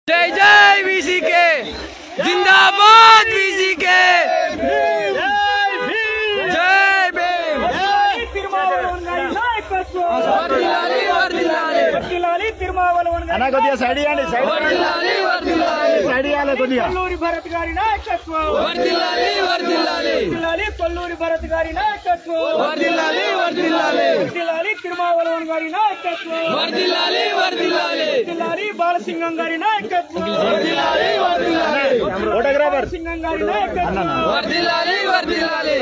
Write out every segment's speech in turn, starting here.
जय जय वीसीके, जिंदाबाद वीसीके, जय भीम, అన్న కొద్దిగా సైడ్ ఇవ్వండి, సైడ్ ఇవ్వాలి కొద్దిగా. కొల్లూరి భరత్ గారి నాయకత్వం, వర్ధిల్లాలి వర్ధిల్లాలి, కొల్లూరి భరత్ గారి నాయకత్వం, వర్ధిల్లాలి వర్ధిల్లాలి, తిరుమావళవన్ గారి నాయకత్వం, వర్ధిల్లాలి వర్ధిల్లాలి, బాలసింగం గారి నాయకత్వం, వర్ధిల్లాలి వర్ధిల్లాలి, ఫోటోగ్రాఫర్ సింగం గారి నాయకత్వం, వర్ధిల్లాలి వర్ధిల్లాలి,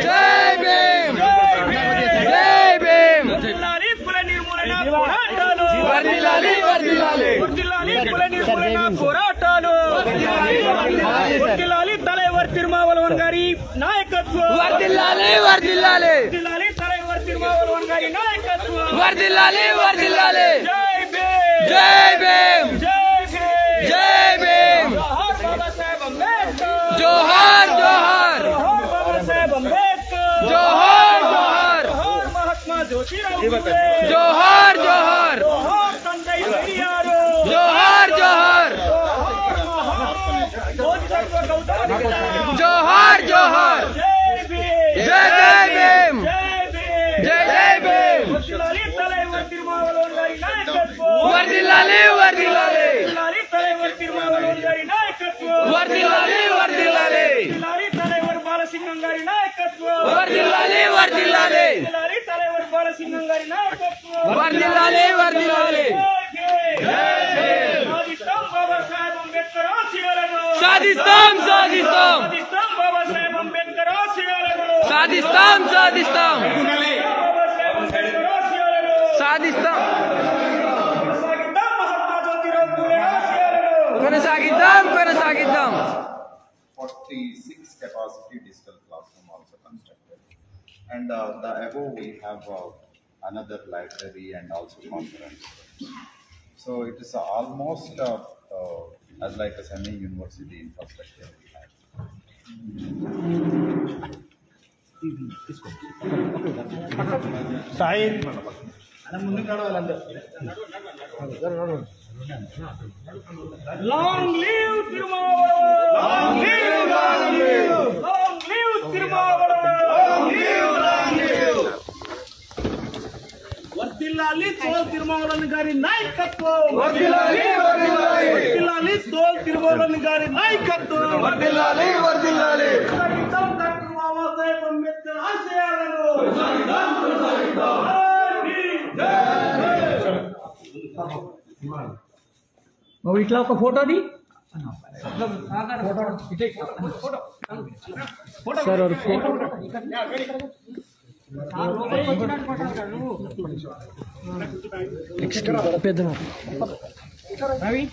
జై భీమ్, జై భీమ్, కుల నిర్మూలన పోరాటాలు, వర్ధిల్లాలి వర్ధిల్లాలి, కుల నిర్మూలన పోరాటాలు, తలైవర్ తిరుమావళవన్ గారి నాయకత్వం, వర్ధిల్లాలి వర్ధిల్లాలి, తలైవర్ తిరుమావళవన్ గారి నాయకత్వం, వర్ధిల్లాలి వర్ధిల్లాలి, జై భీమ్, జై భీమ్, జై భీమ్, జై భీమ్, బాబాసాహెబ్ అంబేద్కర్, జోహార్ జోహార్, బాబాసాహెబ్ అంబేద్కర్, జోహార్ జోహార్, మహాత్మా జ్యోతిరావు ఫులే, జోహార్ జోహార్, సంజయ్ పెరియారు, జోహార్ జోహార్, జోహార్ జోహార్, జై జై భీమ్, జై జై భీమ్, తలైవర్ తిరుమావళవన్ గారి నాయకత్వం, వర్ధిల్లాలి వర్ధిల్లాలి, తలైవర్ తిరుమావళవన్ గారి నాయకత్వం, వర్ధిల్లాలి వర్ధిల్లాలి, తలైవర్ బాలసింగం గారి నాయకత్వం, వర్ధిల్లాలి వర్ధిల్లాలి, తలైవర్ బాలసింగం గారి నాయకత్వం, వర్ధిల్లాలి వర్ధిల్లాలి, సాధిస్తాం బాబాసాహెబ్ అంబేద్కర్ ఆశయాలను, సాధిస్తాం సాధిస్తాం, సాధిస్తాం బాబాసాహెబ్ అంబేద్కర్ ఆశయాలను, సాధిస్తాం సాధిస్తాం, బాబాసాహెబ్ అంబేద్కర్ ఆశయాలను, సాధిస్తాం, కొనసాగిద్దాం మహాత్మా జ్యోతిరావు ఫులే ఆశయాలను, కొనసాగిద్దాం కొనసాగిద్దాం. 46 capacity digital classroom also constructed, and the above we have another library and also conference. So it is almost as like a semi-university infrastructure we have. Soil Long live Tirumavalavan! Long live, long live! Long live Tirumavalavan! Long live, long live! వర్ధిల్లాలి తోల్ తిరుమావళవన్ గారి నాయకత్వం, వర్ధిల్లాలి వర్ధిల్లాలి, వర్ధిల్లాలి తోల్ తిరుమావళవన్ గారి నాయకత్వం, వర్ధిల్లాలి వర్ధిల్లాలి, కొనసాగిద్దాం డాక్టర్ బాబాసాహెబ్ అంబేద్కర్ ఆశయాలను, కొనసాగిద్దాం కొనసాగిద్దాం. ఇట్లా ఒక ఫోటో ది సార్ ఒక ఫోటో నెక్స్ట్ పెద్ద రవి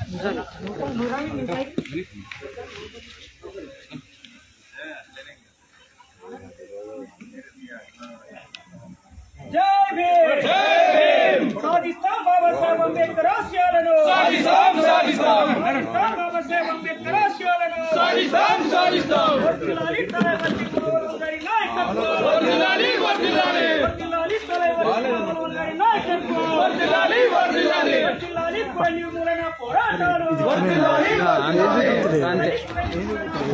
జై భీమ్, జై భీమ్, సాధిస్తాం బాబాసాహెబ్ అంబేద్కర్ ఆశయాలను, సాధిస్తాం సాధిస్తాం, సాధిస్తాం బాబాసాహెబ్ అంబేద్కర్ ఆశయాలను, సాధిస్తాం సాధిస్తాం, వర్ధిల్లాలి తలైవర్ తిరుమావళవన్ గారి నాయకత్వం, వర్ధిల్లాలి వర్ధిల్లాలి, వర్ధిల్లాలి తలైవర్ తిరుమావళవన్ గారి నాయకత్వం, వర్ధిల్లాలి వర్ధిల్లాలి, వర్ధిల్లాలి కుల నిర్మూలన పోరాటాలు, వర్ధిల్లాలి, అంతే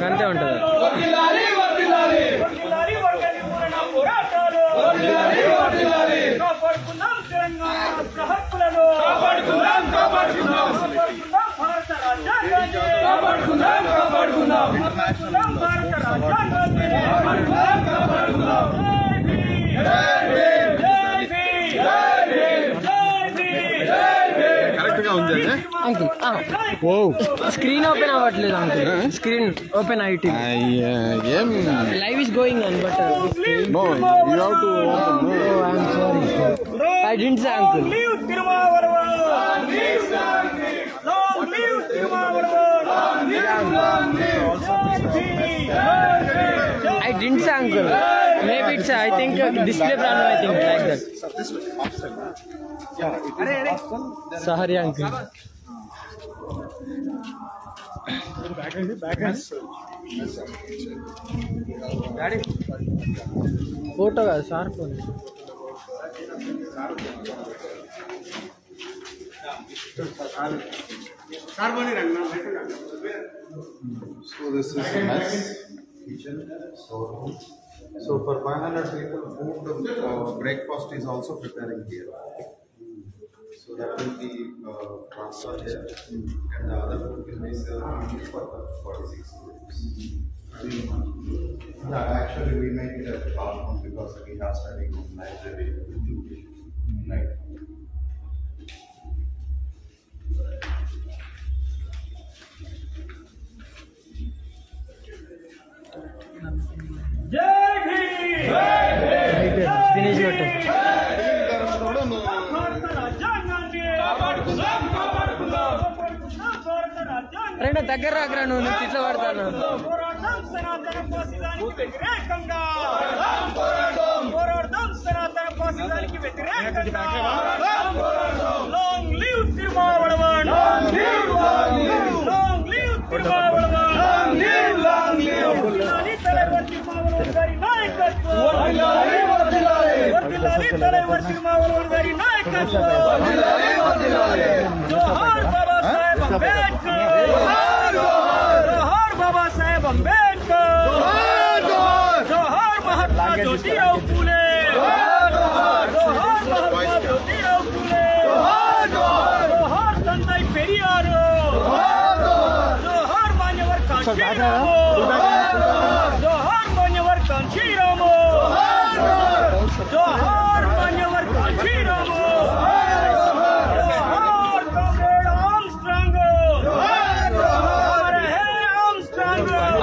అంతే ఉంటుంది. వర్ధిల్లాలి వర్ధిల్లాలి, వర్ధిల్లాలి వర్గ నిర్మూలన పోరాటాలు, వర్ధిల్లాలి వర్ధిల్లాలి, కాపాడుకుందాం తెలంగాణ రాష్ట్ర హక్కులను, కాపాడుకుందాం కాపాడుకుందాం, కాపాడుకుందాం భారత రాజ్యాంగాన్ని, కాపాడుకుందాం కాపాడుకుందాం, కాపాడుకుందాం భారత రాజ్యాంగాన్ని, కాపాడుకుందాం కాపాడుకుందాం. జై భీమ్, జై భీమ్, జై భీమ్, జై భీమ్, జై భీమ్. కరెక్ట్ గా ఉంది అంకుల్ స్క్రీన్ ఓపెన్ అవ్వట్లేదు అంకుల్, స్క్రీన్ ఓపెన్ ఐటీ ఏం live is going on but no you have to open I'm sorry I didn't say uncle, Long live Tirumavalavan! Long live Tirumavalavan! Long live! I didn't say uncle, maybe it's I think display brand, I think like that. Sorry uncle. Photo का सार phone So this is a mess kitchen. So for 500 people, food breakfast is also preparing here. So that will be transferred here, and the other food will be served for 46 groups. Yeah, actually we make it as a classroom because we have studying in library, right? జై Bhim finish పెట్టు భారత రాజ్యాంగాన్ని కాపాడుకుందాం భారత రాజ్యాంగాన్ని రెండు దగ్గర రాకరా నువ్వు తిట్లు పడతాను పోరాటం సనాతన ఫాసిజానికి వ్యతిరేకంగా పోరాటం సనాతన ఫాసిజానికి వ్యతిరేకంగా long live Thirumavalavan long live Thirumavalavan వర్ధిల్లాలి తలైవర్ తిరుమావళవన్ గారి నాయకత్వం వర్ధిల్లాలి తలైవర్ తిరుమావళవన్ గారి నాయకత్వం జోహార్ బాబా సాహెబ్ అంబేద్కర్ జోహార్ బాబా సాహెబ్ అంబేద్కర్ జోహార్ మహాత్మా జ్యోతిరావు ఫూలే జోహార్ మహాత్మా జ్యోతిరావు ఫూలే జోహార్ తండ్రి పెరియారు జోహార్ మాన్యవర్ కాంచీరాము జోహార్ మాన్యవర్ కాంచీరాము జోహార్ మాన్యవర్ కాంచీరాము జోహార్ కామ్రేడ్ ఆర్మ్స్ట్రాంగ్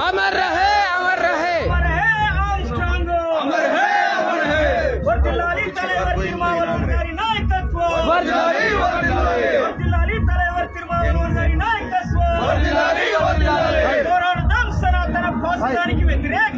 అమర్ రహే అమర్ రహే ఆర్మ్స్ట్రాంగ్ వర్ధిల్లాలి తలైవర్ తిరుమావళవన్ గారి నాయకత్వం వర్ధిల్లాలి తలైవర్ తిరుమావళవన్ గారి నాయకత్వం పోరాడదాం సనాతన ఫాసిజానికి వ్యతిరేకంగా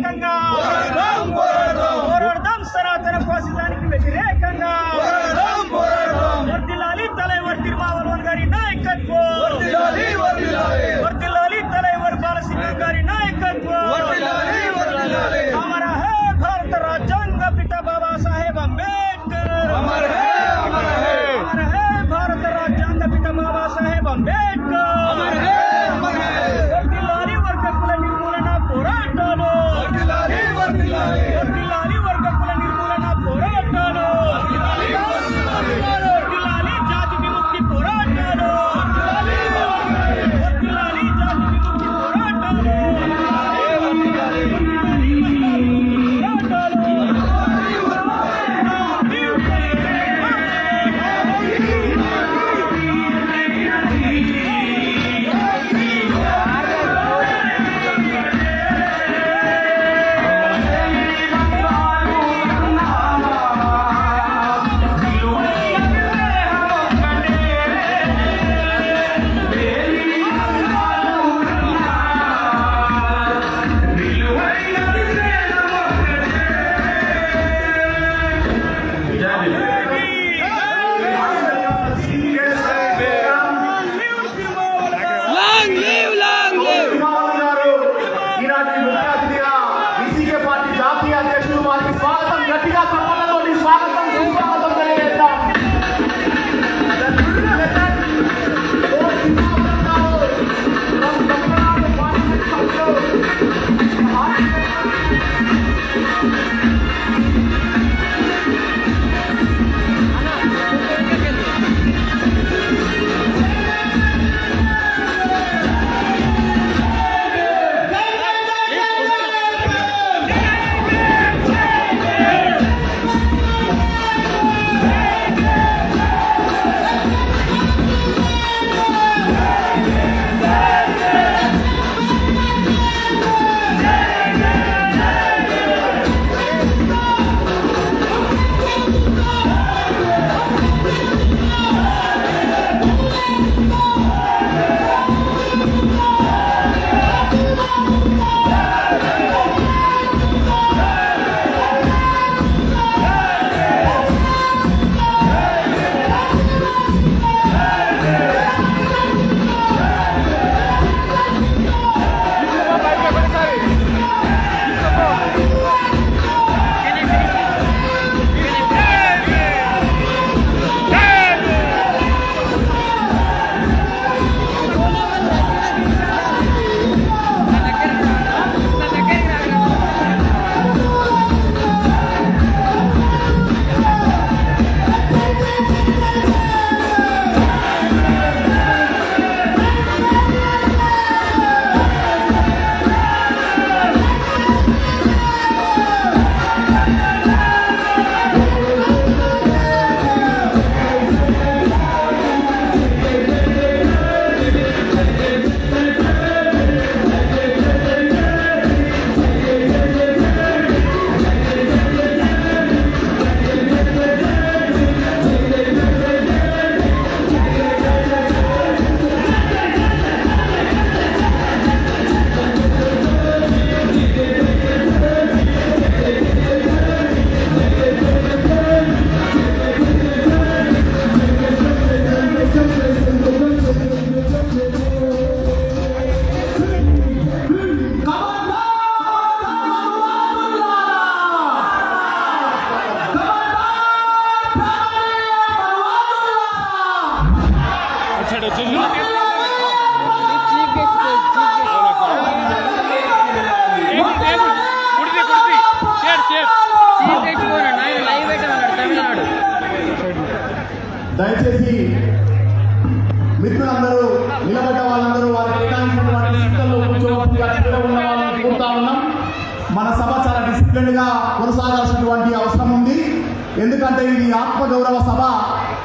ఎందుకంటే ఇది ఆత్మగౌరవ సభ.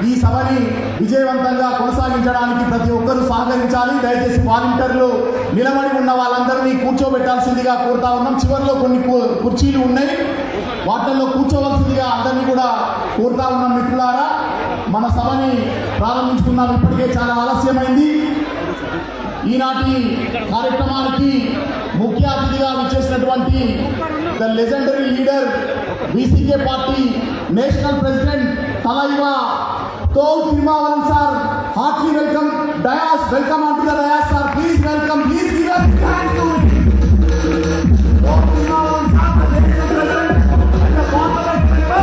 ఈ సభని విజయవంతంగా కొనసాగించడానికి ప్రతి ఒక్కరూ సహకరించాలి. దయచేసి వాలంటీర్లు నిలబడి ఉన్న వాళ్ళందరినీ కూర్చోబెట్టాల్సిందిగా కోరుతా ఉన్నాం. చివరిలో కొన్ని కుర్చీలు ఉన్నాయి, వాటిల్లో కూర్చోవలసిందిగా అందరినీ కూడా కోరుతా ఉన్నాం. మిత్రులారా, మన సభని ప్రారంభించుకున్నాం. ఇప్పటికే చాలా ఆలస్యమైంది. ఈనాటి కార్యక్రమానికి ముఖ్య అతిథిగా విచ్చేసినటువంటి the legendary leader VCK party national president Thalaiva Thol Thirumavalavan sir, heartily welcome. Dais, welcome on to the dais sir. Please welcome, please give a big hand to Thol Thirumavalavan sir, the national president and the parliament member.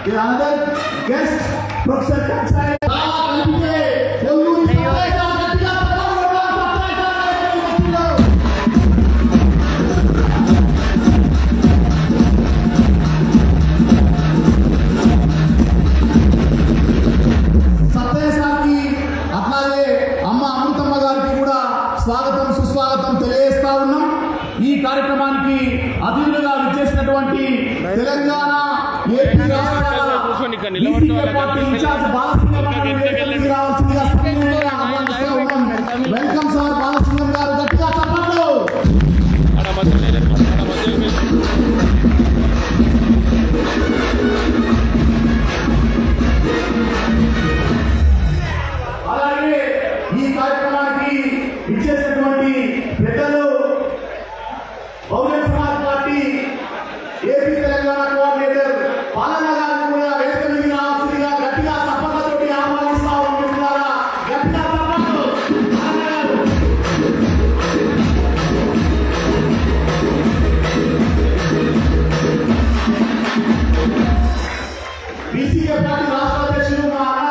The other guest, Professor Kansai. స్వాగతం సుస్వాగతం తెలియజేస్తా ఉన్నాం. ఈ కార్యక్రమానికి అతిథులుగా విచ్చేసినటువంటి Telangana AP రాష్ట్రాల party incharge Balasingam welcome sir. Balasingam గారు గట్టిగా చెప్పండి. అలాగే ఈ కార్యక్రమానికి ఇచ్చేసినటువంటి పెద్దలు Bahujan Samaj party AP Telangana coordinator పాలన గారిని కూడా వేదిక మీద రావాల్సిందిగా గట్టిగా చప్పట్లతోటి ఆహ్వానిస్తా ఉన్నారా. గట్టిగా చప్పట్లు. బీసీకే పార్టీ రాష్ట్ర అధ్యక్షులు మా అన్న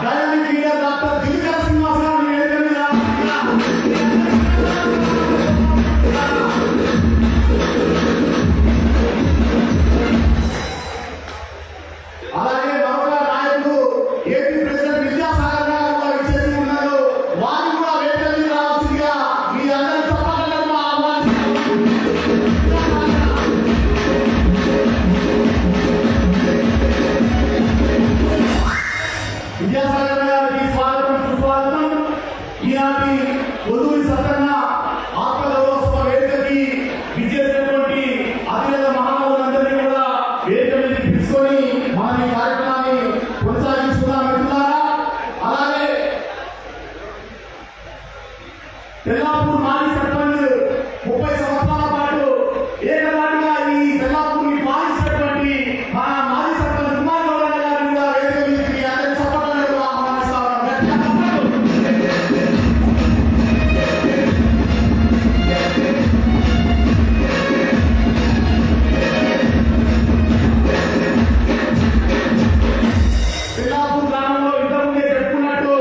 డైనమిక్ లీడర్ డాక్టర్ దివికర శ్రీనివాస్ గారిని వేదిక మీద అలాగే మరొక నాయకుడు ఏపీ ప్రెసిడెంట్ విద్యాసాగర్ గారు కూడా విచ్చేసి ఉన్నారు. వారిని కూడా వేదిక మీద రావాల్సిందిగా మీ అందరి చప్పట్లను ఆహ్వానిస్తున్నాం. విద్యాసాగర్ గారికి స్వాగతం సుస్వాగతం. ఈనాటి పొదువురి సత్రన్న ఆత్మగౌరవ వేదికకి విచ్చేసినటువంటి అతిరథ మహానుభావులందరినీ కూడా వేదిక మీదకి తీసుకొని మన ఈ కార్యక్రమాన్ని కొనసాగిస్తున్నాం. మిత్రులారా, అలాగే తెల్లాపూర్ మాజీ సర్పంచ్ 30 సంవత్సరాల పాటు ఏకదాటిగా ఈ తెల్లాపూర్ని పాలించినటువంటి మన మాజీ సర్పంచ్ కుమార్ గౌడ గారిని కూడా వేదిక మీదకి అందరి సపోర్ట్లను ఆహ్వానిస్తా ఉన్నాం. తెల్లాపూర్ గ్రామంలో ఇంతకుముందే చెప్పుకున్నట్టు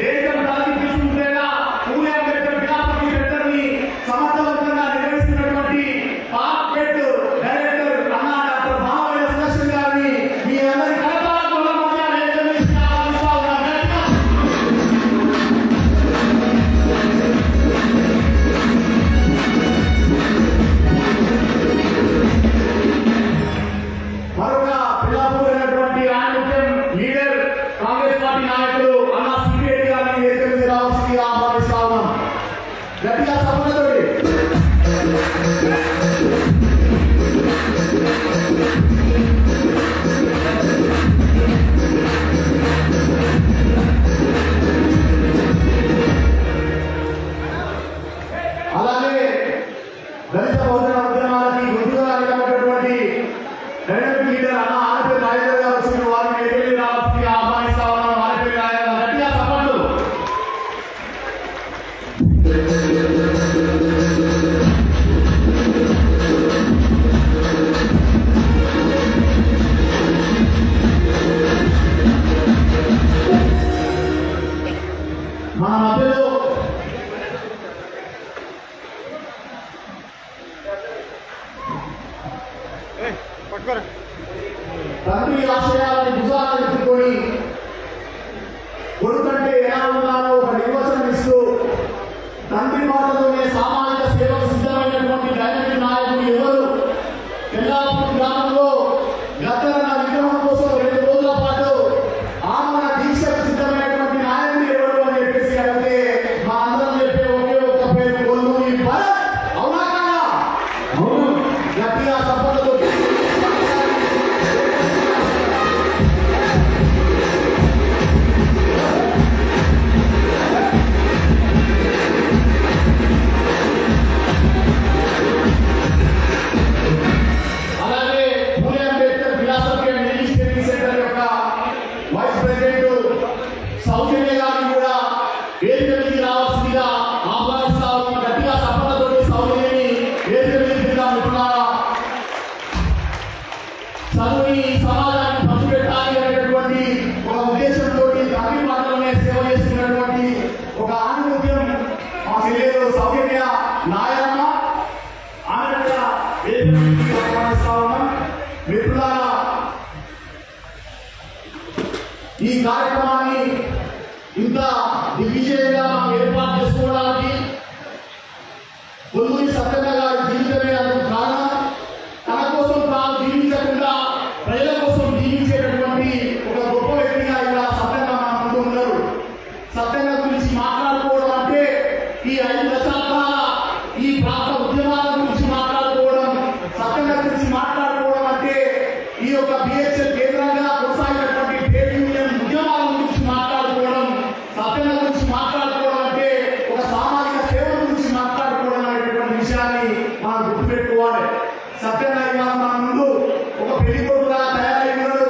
దేశం తలకి తీసుకుంటేనా పూలే అంబేద్కర్ ఫిలాసఫీ సెంటర్ని సమర్థవంతంగా నిర్వహిస్తున్నటువంటి పార్లమెంట్ డైరెక్టర్ అన్నా డాక్టర్ భావయ్య సుదర్శన్ గారిని మీ అందరి కలపాలకు మరొక పిల్లాపూర్ అయినటువంటి రాయముఖ్యం లీడర్ కాంగ్రెస్ పార్టీ నాయకులు అన్నా సిపిరెడ్డి గారిని వేదిక మీద రావాల్సిందిగా ఆహ్వానిస్తా ఉన్నాం. గట్టిగా సపోర్ట్తోటి. అలాగే దళిత బహుజన ఉద్యమాలకి గుర్తుగా నిలబడినటువంటి డైనమిక్ లీడర్ అన్న ఆనపల్లి రాజేంద్ర గారు వచ్చిన వారిని ఎదురు రావాల్సిందిగా ఆహ్వానిస్తా ఉన్నాం. ఆనపల్లి రాజేంద్ర గట్టిగా సపోర్టు. మన మధ్యలో తండ్రి ఆశయాలను భుజాలను ఎత్తుకొని కొడుకంటే ఎలా ఉన్నారో ఒక నిర్వచనం ఇస్తూ తండ్రి మాటలోనే సామాజిక సేవకు ఈ కార్యక్రమాన్ని ఇంత దిగ్విజయంగా మనం ఏర్పాటు చేసుకోవడానికి కొల్లూరి సత్యన్న గారి జీవితమే అందుకు కారణం. తన కోసం తాను జీవించకుండా ప్రజల కోసం జీవించేటటువంటి ఒక గొప్ప వ్యక్తిగా ఇలా సత్యన్న మన ముందు ఉన్నారు. సత్యన్న గురించి మాట్లాడుకోవడం అంటే ఈ 5 దశాబ్దాల ఈ ప్రాంత ఉద్యమాల గురించి మాట్లాడుకోవడం, సత్యన్న గురించి మాట్లాడుకోవడం అంటే ఈ యొక్క బిహెచ్ఎల్ కేంద్రంగా కొనసాగినటువంటి ట్రేడ్ యూనియన్ ఉద్యమాల గురించి మాట్లాడుకోవడం, సత్యన్న గురించి మాట్లాడుకోవడం అంటే ఒక సామాజిక సేవ గురించి మాట్లాడుకోవడం అనేటువంటి విషయాన్ని మనం గుర్తుపెట్టుకోవాలి. సత్యన్న ఇవాళ మన ముందు ఒక పెళ్లి కొడుకులా తయారై ఉన్నాడు.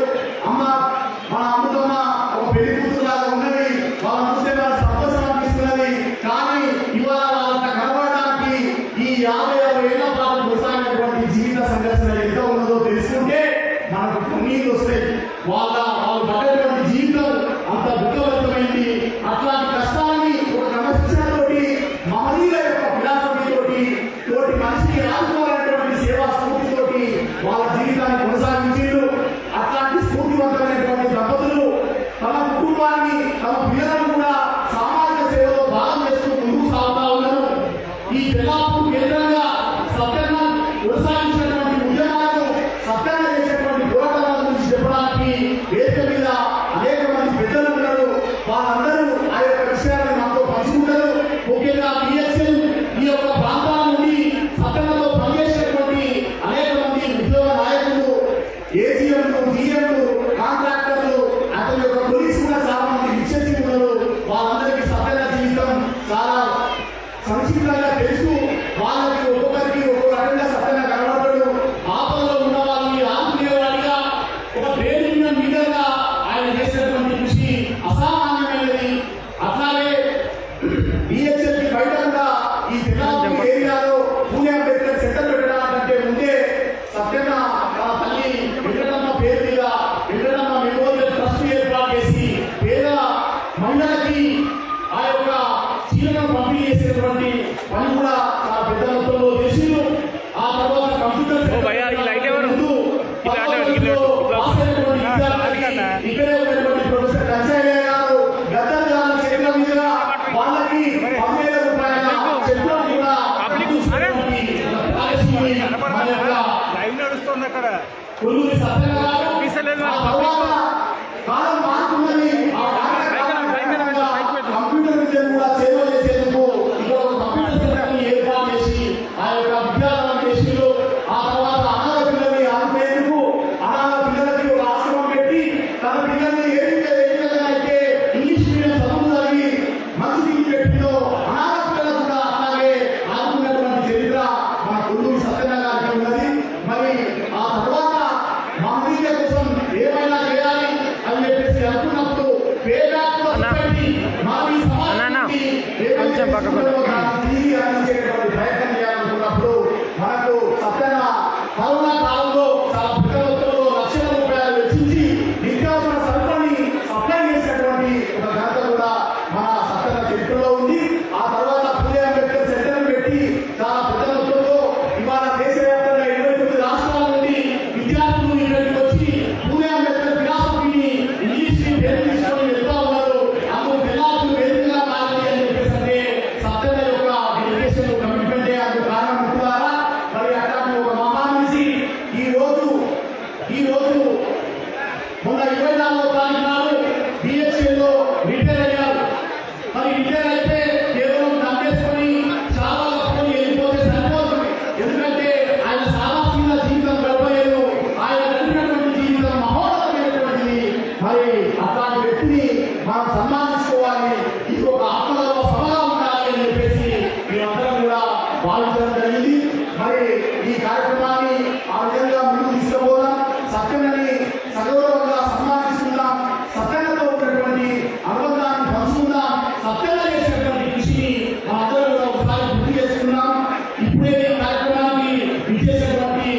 మన అమ్మతమ్మ ఒక పెళ్లి కూతురులాగా ఉన్నది. వాళ్ళ చూస్తే వాళ్ళ సంతోషం అనిపిస్తున్నది. కానీ ఇవాళ వాళ్ళ కనబడడానికి ఈ 50 ఏళ్ల పాటు కొనసాగినటువంటి జీవిత సంఘర్షణ ఎంత ఉన్నదో తెలుసుకుంటే మనకు కన్నీళ్ళు వస్తాయి. వాళ్ళు పడేటువంటి జీవితం అంత దుఃఖవంతమైంది. అట్లాంటి కష్టాన్ని ఒక క్రమశిక్షణతోటి మహనీయుల యొక్క ఫిలాసఫీతోటి తోటి మనిషికి ఆదుకోవాలనేటువంటి సేవా స్ఫూర్తితోటి వాళ్ళ జీవితాన్ని కొనసాగించారు. అట్లాంటి స్ఫూర్తివంతమైనటువంటి దంపతులు తమ కుటుంబాన్ని తమ పిల్లలను కూడా సామాజిక సేవలో భాగం చేస్తూ ముందుకు సాగుతా ఉన్నారు. ఈ తెల్లాపూర్ కేంద్రంగా సత్యన్న కొనసాగించినటువంటి ఉద్యమాలను, సత్యన్న చేసేటువంటి పోరాటాల గురించి చెప్పడానికి వేదిక మీద అనేక మంది పెద్దలు ఉన్నారు. వాళ్ళందరూ ఆ యొక్క విషయాలను మనతో పంచుకుంటారు. ముఖ్యంగా బిహెచ్ఎల్ ఈ యొక్క ప్రాంతాల నుండి సత్యన్నతో పనిచేసేటువంటి అనేక మంది ఉద్యోగ నాయకులు, ఏజీఎంలు, జీఎంలు, కాంట్రాక్టర్లు, అతని యొక్క పోలీసు కూడా చాలా మంది విచ్చేసి ఉన్నారు. వాళ్ళందరికీ సత్యన్న జీవితం చాలా సంక్షిప్తంగా తెలుసు. వాళ్ళకి ఒక్కొక్కరికి ఒక్కొక్క రకంగా సత్యన్న కనబడతాడు. ఆపదలో ఉన్న వాళ్ళని ఆదుకునేవాడిగా, ఒక ట్రేడ్ యూనియన్ లీడర్గా ఆయన చేసినటువంటి కృషి అసామాన్యమైనది. అట్లాగే బిహెచ్ఎల్ కి బయట కూడా ఈ తెలంగాణ ఏరియాలో పూణే అంబేద్కర్ సెంటర్ పెట్టడానికంటే ముందే సత్యన్న తన తల్లి వెంకటమ్మ పేరు మీద వెంకటమ్మ మెమోరియల్ ట్రస్ట్ ఏర్పాటు చేసి పేద మహిళలకి ఆ యొక్క చీరలను పంపిణీ చేసేటువంటి పని కూడా చాలా పెద్ద మొత్తంలో చేసిండు. ఆ తర్వాత కంప్యూటర్ ఇక్కడే ఉన్నటువంటి ప్రొఫెసర్ కచ్చయ్య గారు గద్దర్ గారి చేతుల మీదుగా వాళ్ళకి 10,000 రూపాయల చెక్కులను కూడా కొల్లూరి సత్యన్న గారు ఆ తర్వాత కాలం మారుతున్నది. కంప్యూటర్ విద్యను కూడా సేవ చేసేందుకు ఇక్కడ ఒక కంప్యూటర్ సెంటర్ని ఏర్పాటు చేసి ఆ యొక్క విద్యాలయం చేసిండు. ఆ తర్వాత అనాథ పిల్లల్ని ఆదుకునేందుకు అనాథ పిల్లలకి ఒక ఆశ్రమం పెట్టి తన పిల్లల్ని ఏ విధంగా అయితే ఇంగ్లీష్ మీడియం చదువు చదివి మంచి దిగులు పెట్టిందో అనాథ పిల్లలు కూడా అలాగే ఆదుకున్నటువంటి చరిత్ర మన కొల్లూరి సత్యన్న గారికి ఉన్నది. మరి ఆ తర్వాత మహనీయుల కోసం ఏమైనా చేయాలి అని చెప్పేసి అనుకున్నప్పుడు పేదలకు మానవ సమాజానికి ప్రయత్నం చేయాలనుకున్నప్పుడు మనకు సత్యన్న కరోనా కాలంలో చాలా పెద్ద మొత్తంలో లక్షల రూపాయలు వెచ్చించి నిత్యావసర సరుకుని సప్లై చేసినటువంటి ఒక ఘనత కూడా మన సత్యన్న చరిత్రలో ఉంది. ఆ తర్వాత పూణే అంబేద్కర్ సెంటర్ పెట్టి చాలా పెద్ద మొత్తంలో ఇవాళ దేశవ్యాప్తంగా 29 రాష్ట్రాల నుండి విద్యార్థులు ఇక్కడికి వచ్చి పూణే అంబేద్కర్ ఫిలాసఫీని ఇంగ్లీష్ ని తీసుకొని వెళ్తా ఉన్నారు. అందుకు తెల్లాపూర్ వేదికగా మారింది అని చెప్పేసి అంటే సత్యన్న యొక్క డెడికేషన్ కమిట్మెంటే అందుకు కారణం ఉంటున్నారా. మరి అట్లాంటి ఒక మహామనిషి ఈ రోజు మొన్న 24వ తారీఖు నాడు బిహెచ్ఎల్లో రిటైర్ అయ్యారు. మరి రిటైర్ అయితే కేవలం నమ్మేసుకొని చాలా కప్పుకొని వెళ్ళిపోతే సరిపోదు. ఎందుకంటే ఆయన సాదాసీన జీవితం గడపలేదు. ఆయన గడిపినటువంటి జీవితం మహోన్నతమైనటువంటిది. మరి అట్లాంటి వ్యక్తిని మనం సన్మానించుకోవాలి. ఇది ఒక ఆత్మగౌరవ సభగా ఉండాలి అని చెప్పేసి మేమందరం కూడా భావించడం జరిగింది. మరి ఈ కార్యక్రమాన్ని ఆ విధంగా ముందుకు తీసుకుపోదాం. సత్యన్నని సగౌరవంగా సన్మానిస్తున్నాం. సత్యన్నతో ఉన్నటువంటి అనుబంధాన్ని పంచుకుందాం. సత్యన్న చేసినటువంటి కృషిని మనందరం కూడా ఒకసారి గుర్తు చేసుకున్నాం. ఇప్పుడే ఈ కార్యక్రమాన్ని విచ్చేసినటువంటి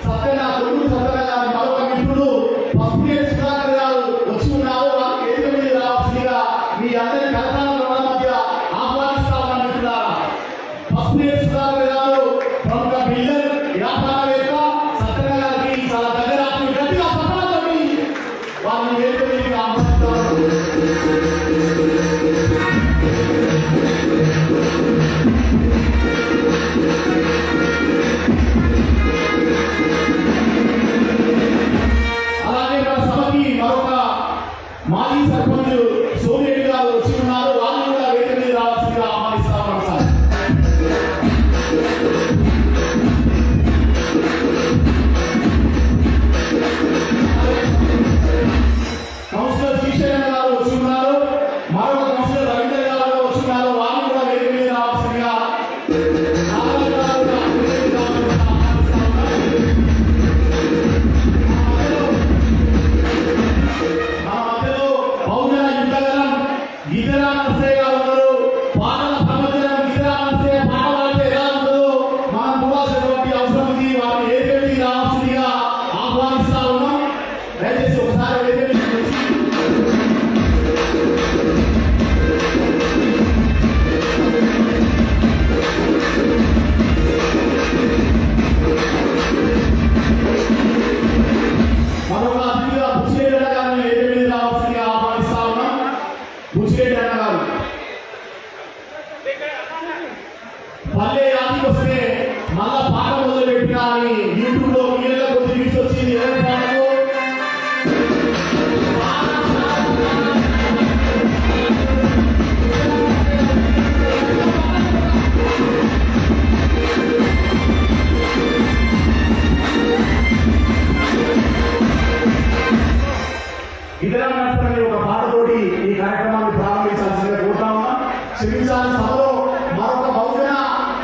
సత్యన్న కొల్లూరి సత్యన్న గారి మరొక మిత్రుడు పసుపులేటి సుధాకర్ గారు వచ్చి ఉన్నారు. వారికి వేదిక మీద రావాల్సిందిగా మీ అందరి కలకాల మధ్య ఆహ్వానిస్తా ఉన్న మిత్రులారా. పసుపులేటి సుధాకర్ గారు ప్రముఖ బిల్డర్, వ్యాపారవేత్త, సత్యన్న గారికి చాలా దగ్గర గట్టిగా సఫలతోటి వారిని వేదిక మీద ఆహ్వానిస్తారు. మాజీ సర్పంచ్ సోమిరెడ్డి గారు వచ్చి ఉన్నారు. వాళ్ళు కూడా వేదిక మీద రావాల్సిందిగా ఆహ్వానిస్తా ఉన్నారు సార్. కౌన్సిలర్ శ్రీశైలం గారు వచ్చి ఉన్నారు. మరొక కౌన్సిలర్ రవీందర్ గారు వచ్చి ఉన్నారు. వాళ్ళు కూడా వేదిక మీద రావాల్సిందిగా పల్లె యాదికి వస్తే మళ్ళా పాట మొదలు పెట్టినా అని యూట్యూబ్ లో వీళ్ళ కొద్ది వీడియోస్ వచ్చింది. ఇతర ఒక పాటతోటి ఈ కార్యక్రమాన్ని ప్రారంభించాల్సిందిగా కోరుతా ఉన్నా. క్షమించాలి, సభలో మరొక బహుజన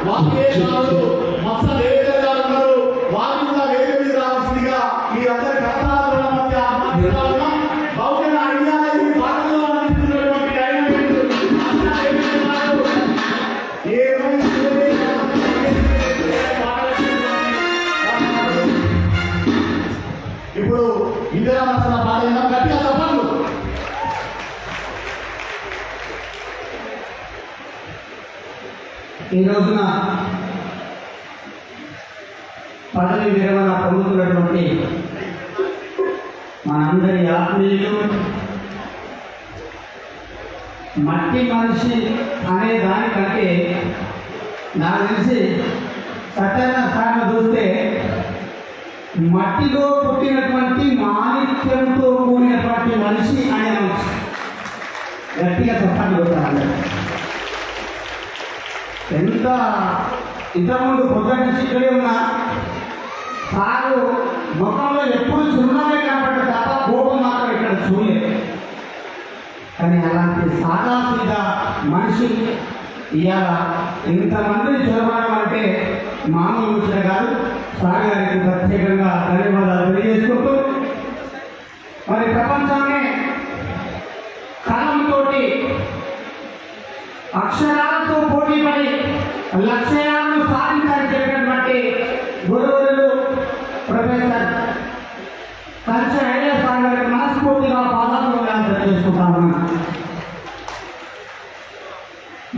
వాక్యేశ్వరుడు మత్స దేవేందర్ గారు ఉన్నారు. వారిని కూడా వేదిక మీద రావాల్సిందిగా మీరందరి కథనాల మధ్య ఆహ్వానిస్తా ఉన్నాం. బహుజన అడిగాలి పాటలో అందిస్తున్నటువంటి ఇప్పుడు ఇందిరా నరసన పాట గట్టిగా చెప్పండి. ఈ రోజున పదవి విరమణ పొందుతున్నటువంటి మనందరి ఆత్మీయులు, మట్టి మనిషి అనే దానికంటే నాకు తెలిసి సత్యన స్థానం చూస్తే మట్టిలో పుట్టినటువంటి మాణిక్యంతో కూడినటువంటి మనిషి అనే గట్టిగా చెప్పండి అవుతారు. ఎంత ఇంతకుముందు పొద్దున్న నుంచి ఇక్కడే ఉన్నా సారు ముఖంలో ఎప్పుడు చిరునవ్వే కనపడ్డ తప్ప కోపం మాత్రం ఇక్కడ చూడలేదు. కానీ అలాంటి సాదాసీదా మనిషి ఇవాళ ఇంతమందిని చూడడం అంటే మామూలు ముచ్చట కాదు. సార్ గారికి ప్రత్యేకంగా ధన్యవాదాలు తెలియజేసుకుంటూ, మరి ప్రపంచాన్ని కలంతో అక్షరాలతో పోటీపడి లక్ష్యాలను సాధించాలని చెప్పినటువంటి గురువులు ప్రొఫెసర్ కంచె ఐడియా సార్ గారికి మనస్ఫూర్తిగా పాదాభివందనాలు తెలియజేసుకుంటాము.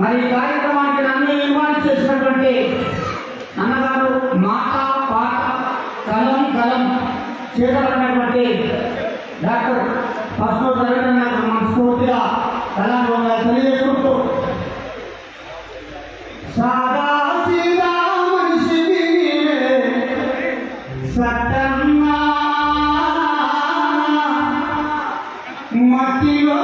మరి ఈ కార్యక్రమానికి నన్ను ఇన్వైట్ చేసినటువంటి అన్నగారు మాట పాట కలం చేయబడినటువంటి డాక్టర్ పసుపు రవీంద్ర గారు మనస్ఫూర్తిగా కళాభివందనాలు తెలియజేసుకుంటూ, సాదాసీదా మనిషివి సత్తన్నా మట్టిలో